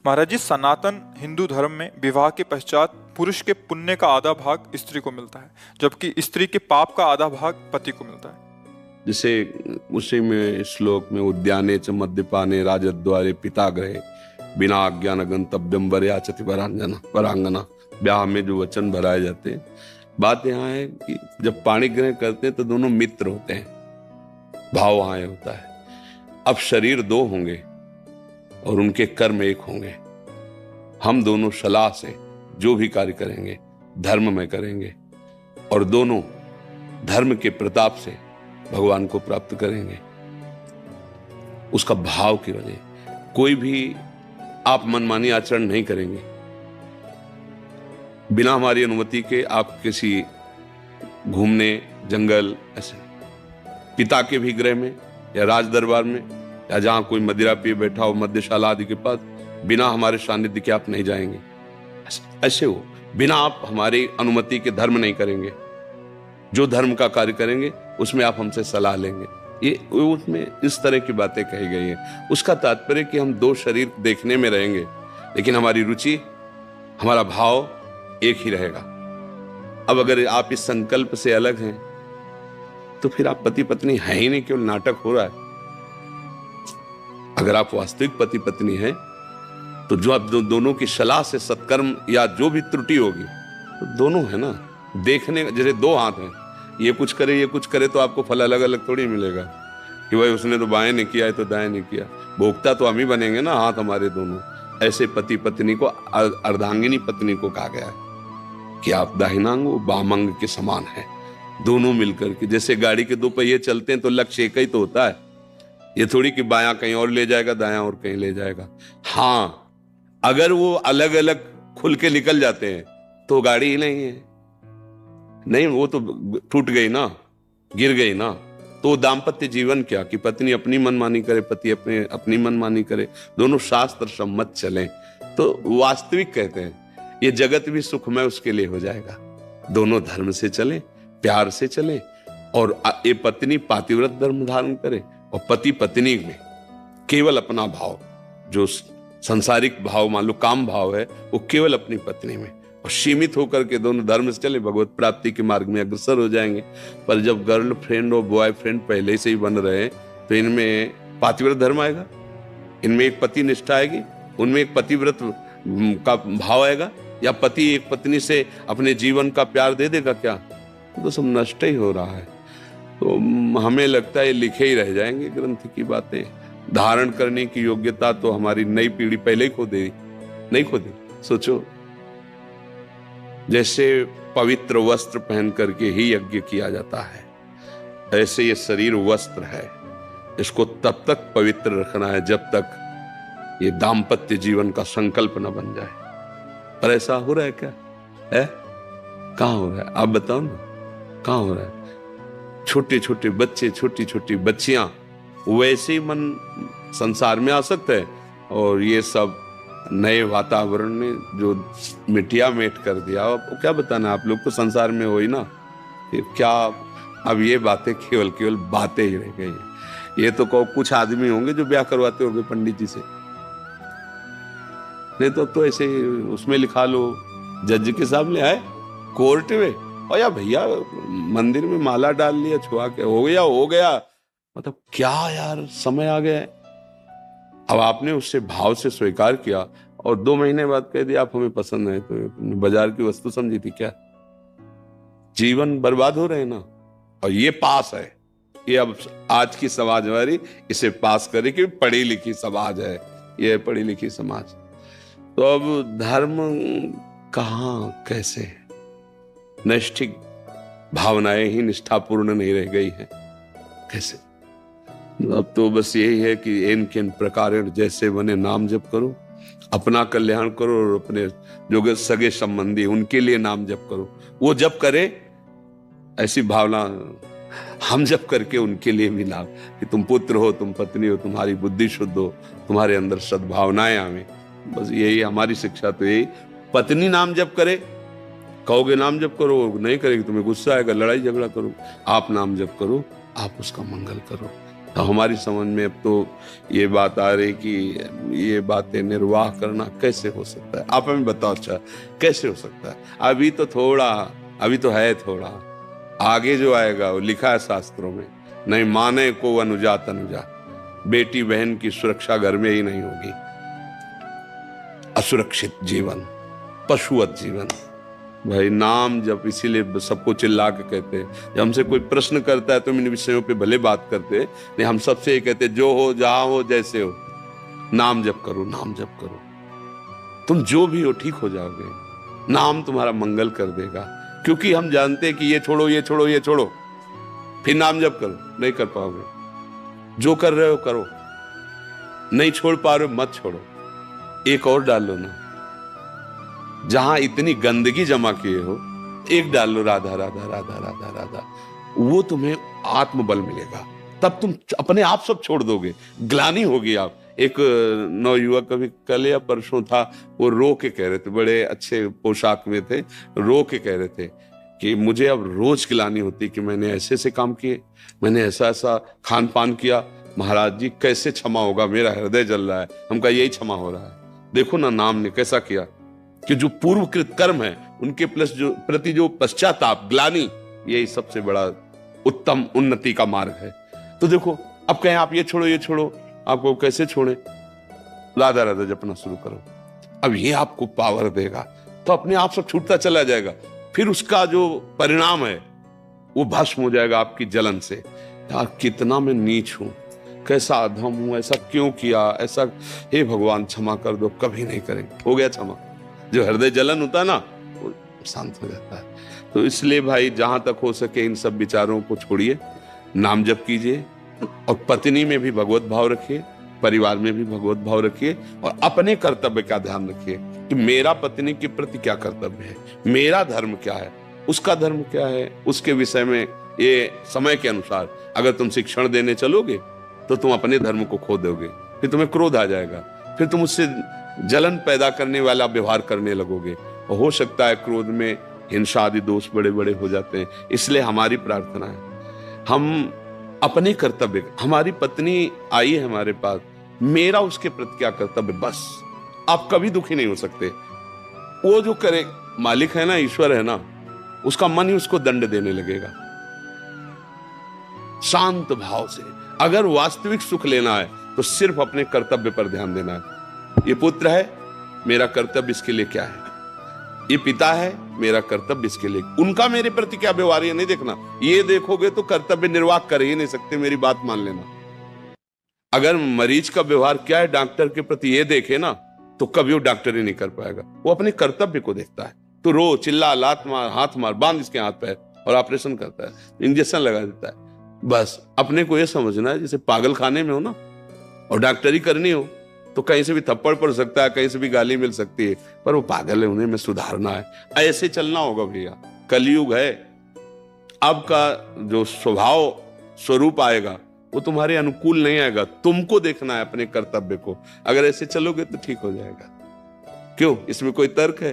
महाराज जी, सनातन हिंदू धर्म में विवाह के पश्चात पुरुष के पुण्य का आधा भाग स्त्री को मिलता है, जबकि स्त्री के पाप का आधा भाग पति को मिलता है। जिसे उसी में श्लोक में उद्याने च मद्यपाने राजद्वारे पिता गृहे बिना आज्ञान गंतव्यम वरयाचति वरांगना, ब्याह में जो वचन भराए जाते हैं। बात यहाँ है कि जब पाणी ग्रहण करते हैं तो दोनों मित्र होते हैं, भाव वहां होता है। अब शरीर दो होंगे और उनके कर्म एक होंगे। हम दोनों सलाह से जो भी कार्य करेंगे धर्म में करेंगे और दोनों धर्म के प्रताप से भगवान को प्राप्त करेंगे। उसका भाव की वजह कोई भी आप मनमानी आचरण नहीं करेंगे। बिना हमारी अनुमति के आप किसी घूमने जंगल ऐसे पिता के भी गृह में या राज दरबार में या जहां कोई मदिरा पिए बैठा हो मध्यशाला आदि के पास बिना हमारे सानिध्य के आप नहीं जाएंगे। ऐसे हो बिना आप हमारी अनुमति के धर्म नहीं करेंगे। जो धर्म का कार्य करेंगे उसमें आप हमसे सलाह लेंगे। ये उसमें इस तरह की बातें कही गई है। उसका तात्पर्य कि हम दो शरीर देखने में रहेंगे लेकिन हमारी रुचि हमारा भाव एक ही रहेगा। अब अगर आप इस संकल्प से अलग हैं तो फिर आप पति पत्नी है ही नहीं, केवल नाटक हो रहा है। अगर आप वास्तविक पति पत्नी हैं तो जो आप दोनों की सलाह से सत्कर्म या जो भी त्रुटि होगी तो दोनों है ना। देखने जैसे दो हाथ हैं, ये कुछ करे तो आपको फल अलग अलग थोड़ी मिलेगा कि भाई उसने तो बाएं नहीं किया है तो दाएं नहीं किया। भोक्ता तो हम ही बनेंगे ना, हाथ हमारे दोनों। ऐसे पति पत्नी को अर्धांगिनी पत्नी को कहा गया है कि आप दाहिनांग बामंग के समान है। दोनों मिलकर के जैसे गाड़ी के दो पहिए चलते हैं तो लक्ष्य एक ही तो होता है। ये थोड़ी कि बायां कहीं और ले जाएगा दायां और कहीं ले जाएगा। हाँ, अगर वो अलग अलग खुल के निकल जाते हैं तो गाड़ी ही नहीं है। नहीं, वो तो टूट गई ना, गिर गई ना। तो दाम्पत्य जीवन क्या कि पत्नी अपनी मनमानी करे, पति अपनी मनमानी करे, दोनों शास्त्र सम्मत चलें तो वास्तविक कहते हैं ये जगत भी सुखमय उसके लिए हो जाएगा। दोनों धर्म से चले, प्यार से चले और ये पत्नी पातिव्रत धर्म धारण करे और पति पत्नी में केवल अपना भाव, जो संसारिक भाव मान लो काम भाव है, वो केवल अपनी पत्नी में और सीमित होकर के दोनों धर्म से चले, भगवत प्राप्ति के मार्ग में अग्रसर हो जाएंगे। पर जब गर्ल फ्रेंड और बॉयफ्रेंड पहले से ही बन रहे हैं तो इनमें पातिव्रत धर्म आएगा, इनमें एक पति निष्ठा आएगी, उनमें एक पतिव्रत का भाव आएगा, या पति एक पत्नी से अपने जीवन का प्यार दे देगा क्या? तो सब नष्ट ही हो रहा है। तो हमें लगता है लिखे ही रह जाएंगे ग्रंथ की बातें। धारण करने की योग्यता तो हमारी नई पीढ़ी पहले ही खो दे, नहीं खो दे। सोचो, जैसे पवित्र वस्त्र पहन करके ही यज्ञ किया जाता है, ऐसे ये शरीर वस्त्र है। इसको तब तक पवित्र रखना है जब तक ये दाम्पत्य जीवन का संकल्प न बन जाए। पर ऐसा हो रहा है क्या? है? कहाँ हो रहा है? आप बताओ ना, कहाँ हो रहा है? छोटे छोटे बच्चे, छोटी छोटी बच्चियां वैसे ही मन संसार में आसक्त है और ये सब नए वातावरण ने जो मिटिया मेट कर दिया। अब क्या बताना, आप लोग तो संसार में हो ही ना, फिर क्या? अब ये बातें केवल बातें ही रह गई। ये तो कुछ आदमी होंगे जो ब्याह करवाते होंगे पंडित जी से, नहीं तो ऐसे उसमें लिखा लो जज के सामने आए कोर्ट में, और या भैया मंदिर में माला डाल लिया, छुआ के हो गया। मतलब क्या यार, समय आ गया है। अब आपने उससे भाव से स्वीकार किया और 2 महीने बाद कह दिया आप हमें पसंद है, तो बाजार की वस्तु समझी थी क्या? जीवन बर्बाद हो रहे ना। और ये पास है, ये अब आज की समाज हमारी इसे पास करे कि पढ़ी लिखी समाज है, ये पढ़ी लिखी समाज। तो अब धर्म कहाँ कैसे? नैष्ठिक भावनाएं ही निष्ठापूर्ण नहीं रह गई हैं, कैसे? अब तो बस यही है कि इन किन प्रकार जैसे बने नाम जप करो, अपना कल्याण करो और अपने जो सगे संबंधी उनके लिए नाम जप करो। वो जप करे ऐसी भावना हम जप करके उनके लिए भी लाभ, कि तुम पुत्र हो, तुम पत्नी हो, तुम्हारी बुद्धि शुद्ध हो, तुम्हारे अंदर सद्भावनाएं आवे। बस यही हमारी शिक्षा तो यही। पत्नी नाम जप करे, कहोगे नाम जप करो, नहीं करेगी तुम्हें गुस्सा आएगा, लड़ाई झगड़ा करो। आप नाम जप करो, आप उसका मंगल करो। तो हमारी समझ में अब तो ये बात आ रही कि ये बातें निर्वाह करना कैसे हो सकता है। आप हमें बताओ अच्छा कैसे हो सकता है। अभी तो है थोड़ा, आगे जो आएगा वो लिखा है शास्त्रों में, नहीं माने को अनुजा तनुजा, बेटी बहन की सुरक्षा घर में ही नहीं होगी। असुरक्षित जीवन, पशुवत जीवन। भाई नाम जब इसीलिए सबको चिल्ला के कहते हैं, जब हमसे कोई प्रश्न करता है तो इन विषयों पे भले बात करते हैं, नहीं हम सबसे ये कहते हैं जो हो जहां हो जैसे हो, नाम जप करो, नाम जप करो। तुम जो भी हो ठीक हो जाओगे, नाम तुम्हारा मंगल कर देगा। क्योंकि हम जानते हैं कि ये छोड़ो ये छोड़ो ये छोड़ो, फिर नाम जप करो, नहीं कर पाओगे। जो कर रहे हो करो, नहीं छोड़ पा रहे हो मत छोड़ो, एक और डाल लो ना। जहां इतनी गंदगी जमा किए हो, एक डाल लो राधा राधा राधा राधा राधा, वो तुम्हें आत्मबल मिलेगा। तब तुम अपने आप सब छोड़ दोगे, ग्लानि होगी। आप एक नवयुवक अभी कल या परसों था, वो रो के कह रहे थे, बड़े अच्छे पोशाक में थे, रो के कह रहे थे कि मुझे अब रोज ग्लानि होती कि मैंने ऐसे ऐसे काम किए, मैंने ऐसा ऐसा खान पान किया, महाराज जी कैसे क्षमा होगा, मेरा हृदय जल रहा है। हम कहा यही क्षमा हो रहा है, देखो ना नाम ने कैसा किया कि जो पूर्वकृत कर्म है उनके प्लस जो प्रति जो पश्चाताप ग्लानि, यही सबसे बड़ा उत्तम उन्नति का मार्ग है। तो देखो अब कहें आप ये छोड़ो ये छोड़ो, आपको कैसे छोड़े? राधा राधा जपना शुरू करो, अब ये आपको पावर देगा, तो अपने आप सब छूटता चला जाएगा। फिर उसका जो परिणाम है वो भस्म हो जाएगा आपकी जलन से। यार कितना मैं नीच हूं, कैसा अधम हूं, ऐसा क्यों किया, ऐसा, हे भगवान क्षमा कर दो, कभी नहीं करेंगे। हो गया क्षमा। जो हृदय जलन होता है ना वो शांत हो जाता है। तो इसलिए भाई जहां तक हो सके इन सब विचारों को छोड़िए, नाम जप कीजिए, और पत्नी में भी भगवत भाव रखिए, परिवार में भी भगवत भाव रखिए, और अपने कर्तव्य का ध्यान रखिए कि मेरा पत्नी के प्रति क्या कर्तव्य है, मेरा धर्म क्या है, उसका धर्म क्या है। उसके विषय में ये समय के अनुसार अगर तुम शिक्षण देने चलोगे तो तुम अपने धर्म को खो दोगे, फिर तुम्हें क्रोध आ जाएगा, फिर तुम उससे जलन पैदा करने वाला व्यवहार करने लगोगे, और हो सकता है क्रोध में हिंसा आदि दोष बड़े बड़े हो जाते हैं। इसलिए हमारी प्रार्थना है, हम अपने कर्तव्य, हमारी पत्नी आई है हमारे पास, मेरा उसके प्रति क्या कर्तव्य, बस। आप कभी दुखी नहीं हो सकते। वो जो करे, मालिक है ना, ईश्वर है ना, उसका मन ही उसको दंड देने लगेगा। शांत भाव से अगर वास्तविक सुख लेना है तो सिर्फ अपने कर्तव्य पर ध्यान देना है। ये पुत्र है, मेरा कर्तव्य इसके लिए क्या है, ये पिता है, मेरा कर्तव्य इसके लिए, उनका मेरे प्रति क्या व्यवहार है नहीं देखना। ये देखोगे तो कर्तव्य निर्वाह कर ही नहीं सकते, मेरी बात मान लेना। अगर मरीज का व्यवहार क्या है डॉक्टर के प्रति ये देखे ना, तो कभी वो डॉक्टर ही नहीं कर पाएगा। वो अपने कर्तव्य को देखता है, तो रो चिल्ला लात मार हाथ मार बांध इसके हाथ पैर, और ऑपरेशन करता है, इंजेक्शन लगा देता है। बस अपने को ये समझना है जैसे पागल खाने में हो ना, और डॉक्टरी करनी हो तो कहीं से भी थप्पड़ पड़ सकता है, कहीं से भी गाली मिल सकती है, पर वो पागल है, उन्हें में सुधारना है। ऐसे चलना होगा भैया, कलयुग है। अब का जो स्वभाव स्वरूप आएगा वो तुम्हारे अनुकूल नहीं आएगा, तुमको देखना है अपने कर्तव्य को। अगर ऐसे चलोगे तो ठीक हो जाएगा। क्यों, इसमें कोई तर्क है?